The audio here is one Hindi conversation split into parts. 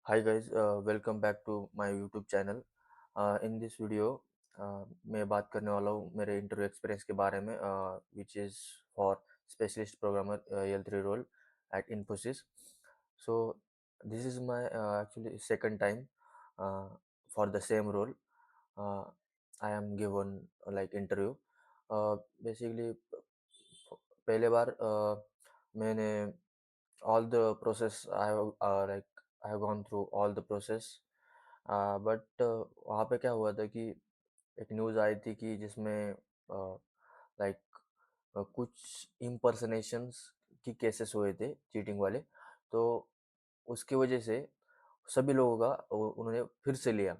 Hi guys, welcome back to my YouTube channel. In this video मैं बात करने वाला हूँ मेरे इंटरव्यू एक्सपीरियंस के बारे में which is for specialist programmer L3 role at Infosys. So this is my actually second time uh, for the same role. uh, I am given like interview. Basically पहले बार मैंने all the process I have like I have gone through all the process. But वहाँ पे क्या हुआ था कि एक न्यूज़ आई थी कि जिसमें लाइक कुछ इम्पर्सनेशंस की केसेस हुए थे चीटिंग वाले। तो उसकी वजह से सभी लोगों का उन्होंने फिर से लिया,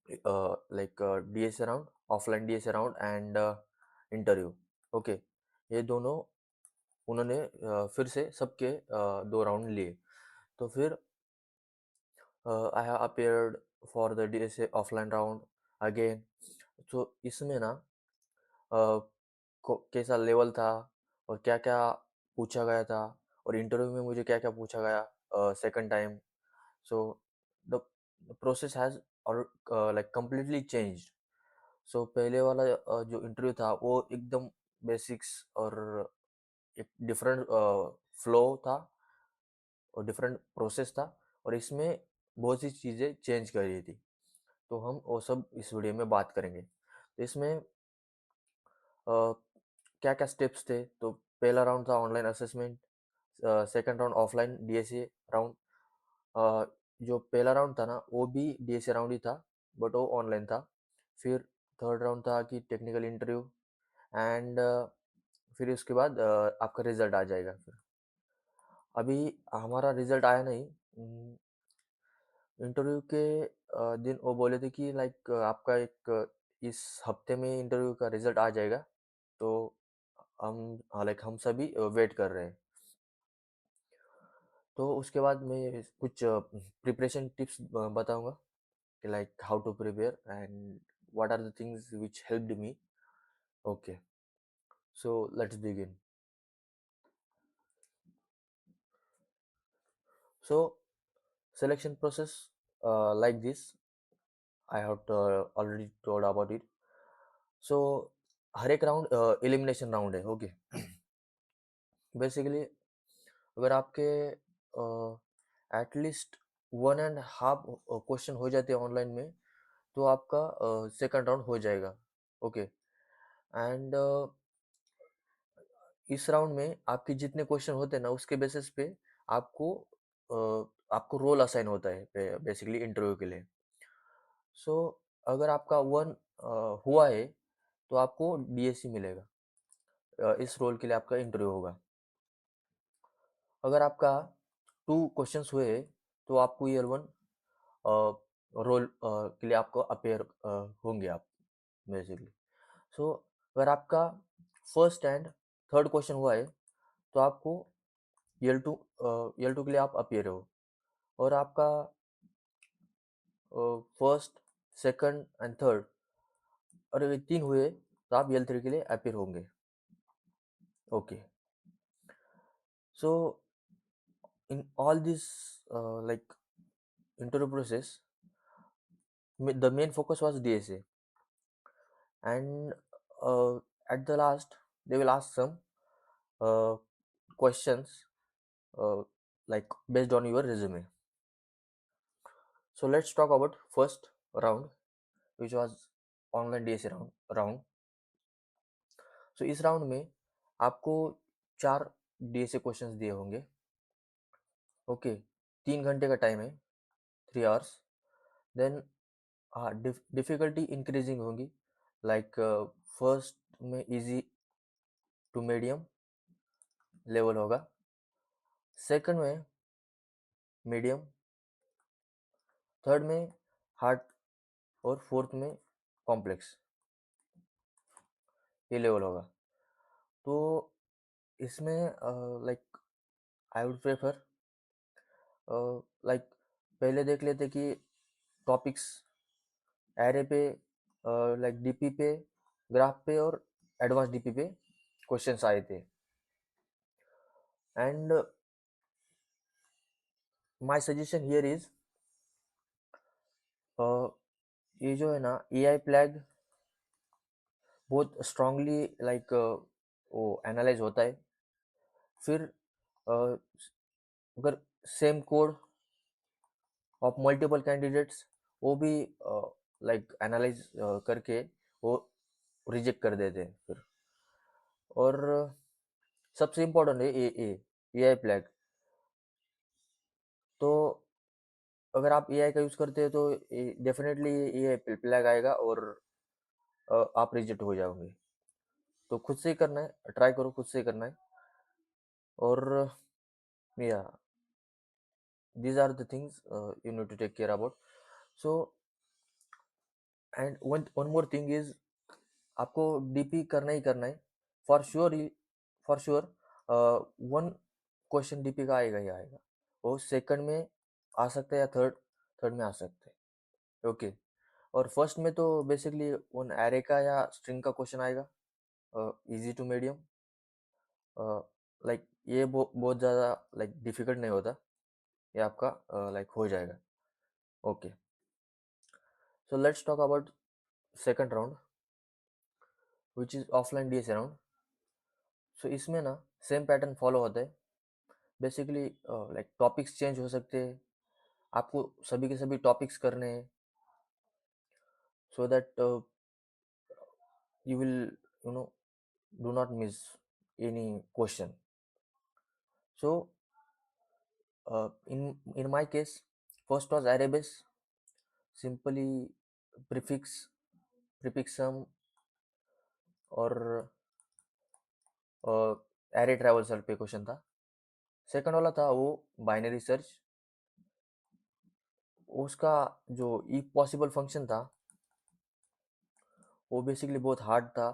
like DSA round, offline DSA round and interview. Okay, ये दोनों उन्होंने फिर से सबके 2 राउंड लिए। तो फिर I have appeared for the DSA offline round again. तो इसमें ना कैसा लेवल था और क्या क्या पूछा गया था, और इंटरव्यू में मुझे क्या क्या पूछा गया second time. So the process has और लाइक कम्प्लीटली चेंज्ड। सो पहले वाला जो इंटरव्यू था वो एकदम बेसिक्स और एक डिफरेंट फ्लो था और डिफरेंट प्रोसेस था, और इसमें बहुत सी चीज़ें चेंज करी थी। तो हम वो सब इस वीडियो में बात करेंगे। तो इसमें क्या क्या स्टेप्स थे, तो पहला राउंड था online assessment, second round offline DSA round. जो पहला राउंड था ना वो भी डीएसए राउंड ही था, बट वो ऑनलाइन था। फिर थर्ड राउंड था कि टेक्निकल इंटरव्यू, एंड फिर उसके बाद आपका रिजल्ट आ जाएगा। फिर अभी हमारा रिजल्ट आया नहीं। इंटरव्यू के दिन वो बोले थे कि लाइक आपका एक इस हफ्ते में इंटरव्यू का रिजल्ट आ जाएगा। तो हम लाइक हम सभी वेट कर रहे हैं। तो उसके बाद मैं कुछ प्रिपरेशन टिप्स बताऊंगा कि like how to prepare and what are the things which helped me. Okay, so let's begin. So selection process like this, I have already told about it. सो हर एक राउंड एलिमिनेशन राउंड है। ओके, बेसिकली अगर आपके एटलीस्ट 1.5 क्वेश्चन हो जाते हैं ऑनलाइन में, तो आपका सेकंड राउंड हो जाएगा। ओके, एंड इस राउंड में आपके जितने क्वेश्चन होते हैं ना उसके बेसिस पे आपको आपको रोल असाइन होता है बेसिकली इंटरव्यू के लिए। सो अगर आपका 1 हुआ है तो आपको डीएससी मिलेगा। इस रोल के लिए आपका इंटरव्यू होगा। अगर आपका 2 क्वेश्चंस हुए तो आपको ईयर 1 रोल के लिए आपको अपेयर होंगे आप बेसिकली। सो अगर आपका फर्स्ट एंड थर्ड क्वेश्चन हुआ है तो आपको यल टू के लिए आप अपेयर हो। और आपका फर्स्ट, सेकंड एंड थर्ड, और ये 3 हुए तो आप यल 3 के लिए अपेयर होंगे। Okay, so in all this like interview process, the main focus was DSA, and at the last they will ask some uh, questions uh, like based on your resume. So let's talk about first round, which was online DSA round. So इस राउंड में आपको 4 डीएसए क्वेश्चंस दिए होंगे। ओके, 3 घंटे का टाइम है, 3 आवर्स। देन हाँ, डिफिकल्टी इंक्रीजिंग होगी, लाइक फर्स्ट में इजी टू मीडियम लेवल होगा, सेकंड में मीडियम, थर्ड में हार्ड, और फोर्थ में कॉम्प्लेक्स, ये लेवल होगा। तो इसमें like I would prefer like पहले देख लेते कि टॉपिक्स एरे पे, लाइक डीपी पे, ग्राफ पे और एडवांस डीपी पे क्वेश्चंस आए थे। And my suggestion here is ये जो है ना एआई प्लैग बहुत स्ट्रांगली लाइक वो एनालाइज होता है। फिर अ, अगर same code of multiple candidates वो भी लाइक एनालाइज करके वो रिजेक्ट कर देते हैं फिर। और सबसे इम्पोर्टेंट है ए आई फ्लैग। तो अगर आप एआई का यूज़ करते हैं तो डेफिनेटली ए आई फ्लैग आएगा और आप रिजेक्ट हो जाओगे। तो खुद से ही करना है, ट्राई करो खुद से ही करना है। और या these are the things you need to take care about. So and one more thing is आपको डीपी करना ही करना है for sure. For sure one question DP का आएगा ही आएगा। वो सेकंड में आ सकता है या थर्ड थर्ड में आ सकता है। ओके। और फर्स्ट में तो बेसिकली उन एरे का या स्ट्रिंग का क्वेश्चन आएगा, इजी टू मीडियम। लाइक ये बहुत ज़्यादा लाइक डिफिकल्ट नहीं होता, ये आपका लाइक हो जाएगा। Okay, so let's talk about second round which is offline DSA round. So इसमें ना सेम पैटर्न फॉलो होता है। बेसिकली लाइक टॉपिक्स चेंज हो सकते हैं, आपको सभी के सभी टॉपिक्स करने हैं so that you will do not miss any question. So in my case, first was array base, simply prefix sum और array traversal पे क्वेश्चन था। सेकंड वाला था वो बाइनरी सर्च, उसका जो ई पॉसिबल फंक्शन था वो बेसिकली बहुत हार्ड था।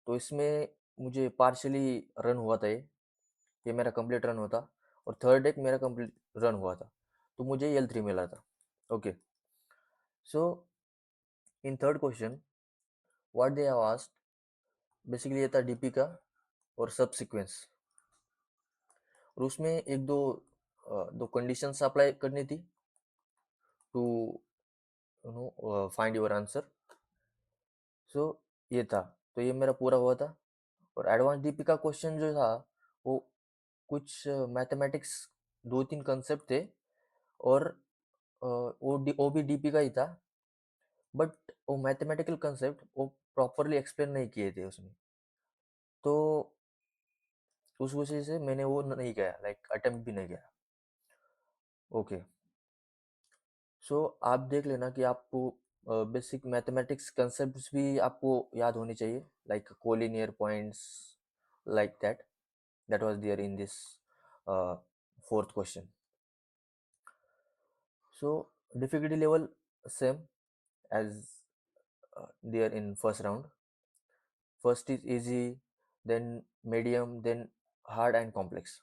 तो इसमें मुझे पार्शली रन हुआ था, ये मेरा कंप्लीट रन हुआ था। और थर्ड एक मेरा कंप्लीट रन हुआ था, तो मुझे L3 मिला था। Okay, so in third question what they have asked, basically ये था डीपी का और सब सीक्वेंस। और उसमें एक दो दो कंडीशंस अप्लाई करनी थी टू फाइंड योर आंसर। सो ये था, तो ये मेरा पूरा हुआ था। और एडवांस डीपी का क्वेश्चन जो था वो कुछ मैथमेटिक्स दो तीन कंसेप्ट थे और वो भी डीपी का ही था, बट वो मैथमेटिकल कंसेप्ट वो प्रॉपरली एक्सप्लेन नहीं किए थे उसमें। तो उस वजह से मैंने वो नहीं किया, लाइक अटेम्प्ट भी नहीं किया। ओके, सो आप देख लेना कि आपको बेसिक मैथमेटिक्स कंसेप्ट्स भी आपको याद होने चाहिए, like collinear points, like that was there in this fourth question. So difficulty level same as there in first round. First is easy, then medium, then hard and complex.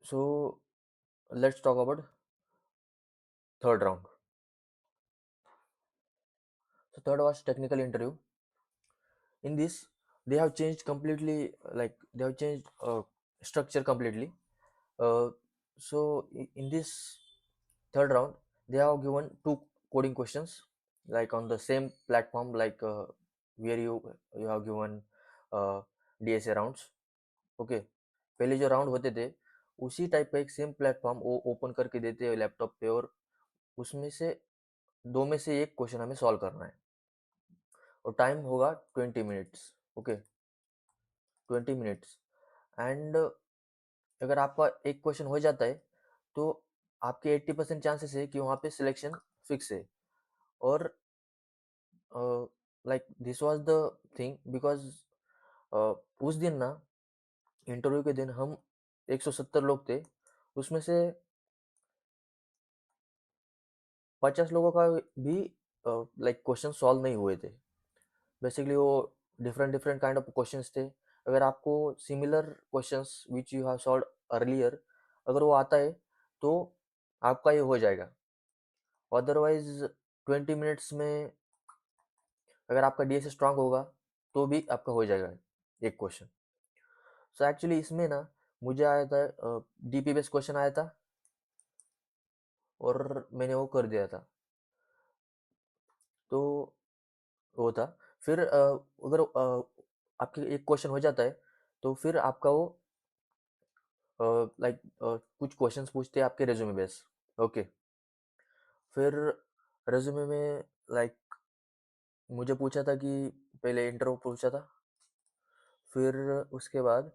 So let's talk about third round. So third was technical interview. In this they have changed completely, like they have changed structure completely. uh, so in this third round they have given two coding questions, like on the same platform, like where you have given uh, DSA rounds. Okay, पहले जो राउंड होते थे उसी टाइप का एक सेम प्लेटफॉर्म वो ओपन करके देते हैं लैपटॉप पे, और उसमें से दो में से एक क्वेश्चन हमें सॉल्व करना है और टाइम होगा 20 मिनट्स। Okay, 20 minutes. एंड अगर आपका एक क्वेश्चन हो जाता है तो आपके 80% चांसेस है कि वहाँ पे सिलेक्शन फिक्स है। और like this was the thing because उस दिन ना इंटरव्यू के दिन हम 170 लोग थे, उसमें से 50 लोगों का भी लाइक क्वेश्चन सॉल्व नहीं हुए थे। बेसिकली वो different different kind of questions थे। अगर आपको similar questions which you have solve earlier अगर वो आता है तो आपका ये हो जाएगा। अदरवाइज 20 मिनट्स में अगर आपका डीएसए स्ट्रांग होगा तो भी आपका हो जाएगा एक क्वेश्चन। सो एक्चुअली इसमें ना मुझे आया था डीपी बेस्ड क्वेश्चन आया था, और मैंने वो कर दिया था। तो वो था। फिर अगर आपके एक क्वेश्चन हो जाता है, तो फिर आपका वो लाइक कुछ क्वेश्चंस पूछते हैं आपके रिज्यूमे बेस। ओके। फिर रिज्यूमे में लाइक मुझे पूछा था कि पहले इंट्रो पूछा था, फिर उसके बाद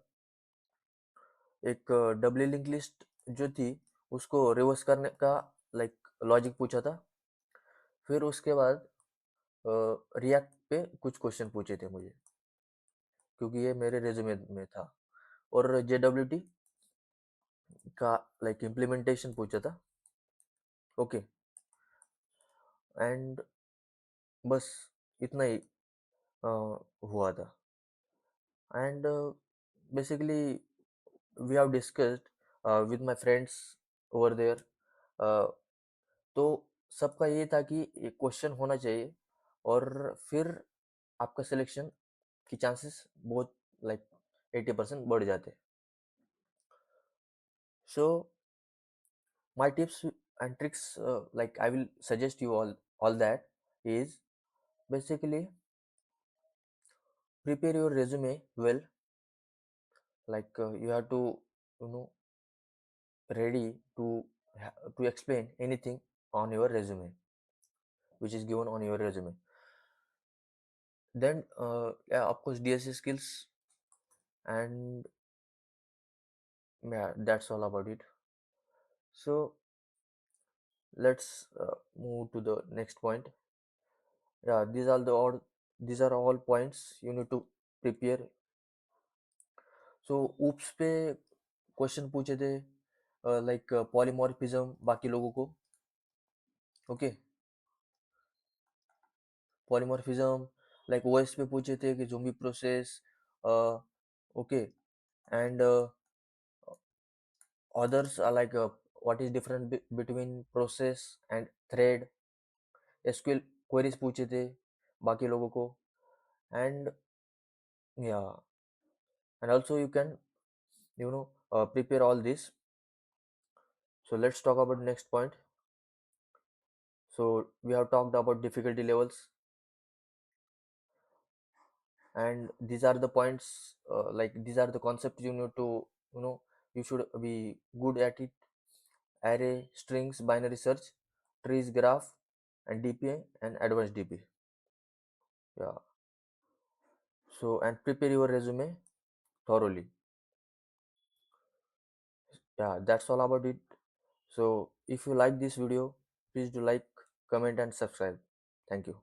एक डब्ल्यू लिंक लिस्ट जो थी उसको रिवर्स करने का लाइक लॉजिक पूछा था। फिर उसके बाद रिएक्ट पे कुछ क्वेश्चन पूछे थे मुझे, क्योंकि ये मेरे रिज्यूमे में था। और JWT का लाइक इम्प्लीमेंटेशन पूछा था। ओके। एंड बस इतना ही हुआ था। And basically we have discussed with my friends over there. तो सबका ये था कि एक क्वेश्चन होना चाहिए, और फिर आपका सिलेक्शन की चांसेस बहुत लाइक 80% बढ़ जाते। सो my tips and tricks, like I will suggest you all that is basically prepare your resume well. Like you have to, you know, ready to explain anything on your resume which is given on your resume. Then yeah, of course DSA skills, and yeah, that's all about it. So let's move to the next point. Yeah, these are all points you need to prepare. So oops पे क्वेश्चन पूछे थे लाइक पॉलीमॉर्फिज्म बाकी लोगों को। ओके। पॉलीमॉर्फिज्म लाइक ओएस पे पूछे थे कि zombie process. Okay. And others are like what is different between process and thread। SQL queries पूछे थे बाकी लोगों को। एंड या and also you can, you know, prepare all this. So let's talk about next point. So we have talked about difficulty levels, and these are the points, like these are the concepts you need to, you know, you should be good at it: array, strings, binary search, trees, graph, and DPA and advanced DP. Yeah. So and prepare your resume thoroughly. Yeah, that's all about it. So if you like this video, please do like, comment, and subscribe. Thank you.